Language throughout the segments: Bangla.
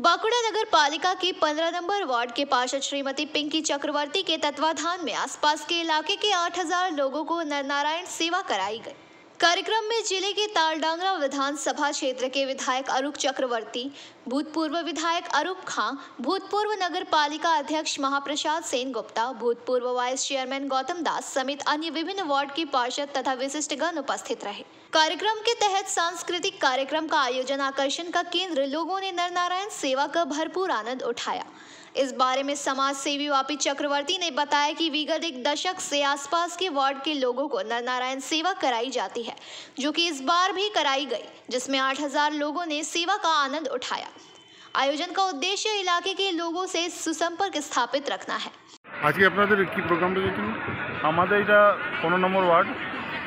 बांकुड़ा नगर पालिका के 15 नंबर वार्ड के पार्षद श्रीमती पिंकी चक्रवर्ती के तत्वाधान में आसपास के इलाके के 8000 लोगों को नरनारायण सेवा कराई गई। कार्यक्रम में जिले के तालडांगरा विधानसभा क्षेत्र के विधायक अरूप चक्रवर्ती, भूतपूर्व विधायक अरूप खां, भूतपूर्व नगर पालिका अध्यक्ष महाप्रसाद सेन गुप्ता, भूतपूर्व वाइस चेयरमैन गौतम दास समेत अन्य विभिन्न वार्ड के पार्षद तथा विशिष्टगण उपस्थित रहे। कार्यक्रम के तहत सांस्कृतिक कार्यक्रम का आयोजन आकर्षण का केंद्र लोगों ने नरनारायण सेवा का भरपूर आनंद उठाया। इस बारे में समाज सेवी वापी चक्रवर्ती ने बताया कि विगत एक दशक से आसपास के वार्ड के लोगों को नरनारायण सेवा कराई जाती है, जो कि इस बार भी कराई गई, जिसमें 8000 लोगों ने सेवा का आनंद उठाया। आयोजन का उद्देश्य इलाके के लोगों से सुसंपर्क स्थापित रखना है। आज के আপনাদের কি প্রোগ্রামটা যেটা আমাদের এটা 15 নম্বর ওয়ার্ড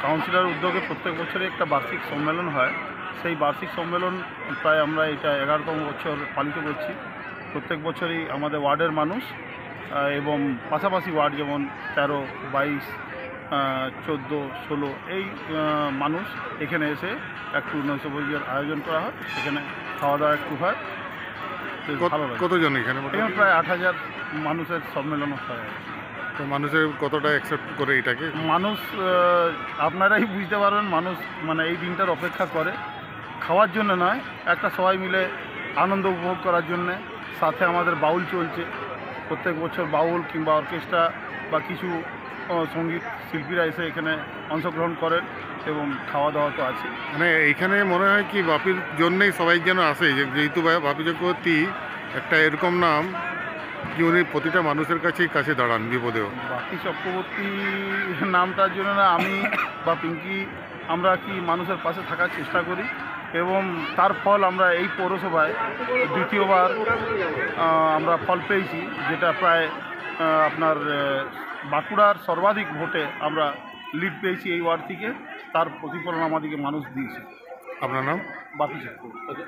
কাউন্সিলর উদ্যোগে প্রত্যেক বছরই একটা বার্ষিক সম্মেলন হয়। সেই বার্ষিক সম্মেলন প্রায় আমরা এটা 11তম বছর পালিত করছি। প্রত্যেক বছরই আমাদের ওয়ার্ডের মানুষ এবং পাশাপাশি ওয়ার্ড যেমন 13, 22, 14, 16 এই মানুষ এখানে এসে একটু নৈশভোজের আয়োজন করা হয়। সেখানে খাওয়া দাওয়া একটু হয়। কতজন এখানে? প্রায় 8000 মানুষের সম্মেলন হয়। তো মানুষের কতটা অ্যাকসেপ্ট করে এটাকে? মানুষ আপনারাই বুঝতে পারবেন, মানুষ মানে এই দিনটার অপেক্ষা করে খাওয়ার জন্য নয়, একটা সবাই মিলে আনন্দ উপভোগ করার জন্যে। সাথে আমাদের বাউল চলছে, প্রত্যেক বছর বাউল কিংবা অর্কেস্ট্রা বা কিছু সঙ্গীত শিল্পীরা এসে এখানে অংশগ্রহণ করেন এবং খাওয়া দাওয়া তো আছে। মানে এইখানে মনে হয় কি বাপির জন্যেই সবাই যেন আসে, যেহেতু বাপি চক্রবর্তী একটা এরকম নাম কি উনি প্রতিটা মানুষের কাছে দাঁড়ান বিপদেও। বাপি চক্রবর্তী নামটার জন্য না আমি বা পিঙ্কি আমরা কি মানুষের পাশে থাকার চেষ্টা করি এবং তার ফল আমরা এই পৌরসভায় দ্বিতীয়বার আমরা ফল পেয়েছি, যেটা প্রায় আপনার বাঁকুড়ার সর্বাধিক ভোটে আমরা লিড পেয়েছি এই ওয়ার্ড থেকে। তার প্রতিফলন আমাদেরকে মানুষ দিয়েছে। আপনার নাম? বাপি চক্রবর্তী।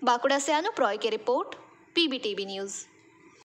बांकुड़ा से अनुप रॉय की रिपोर्ट, PBTV न्यूज़।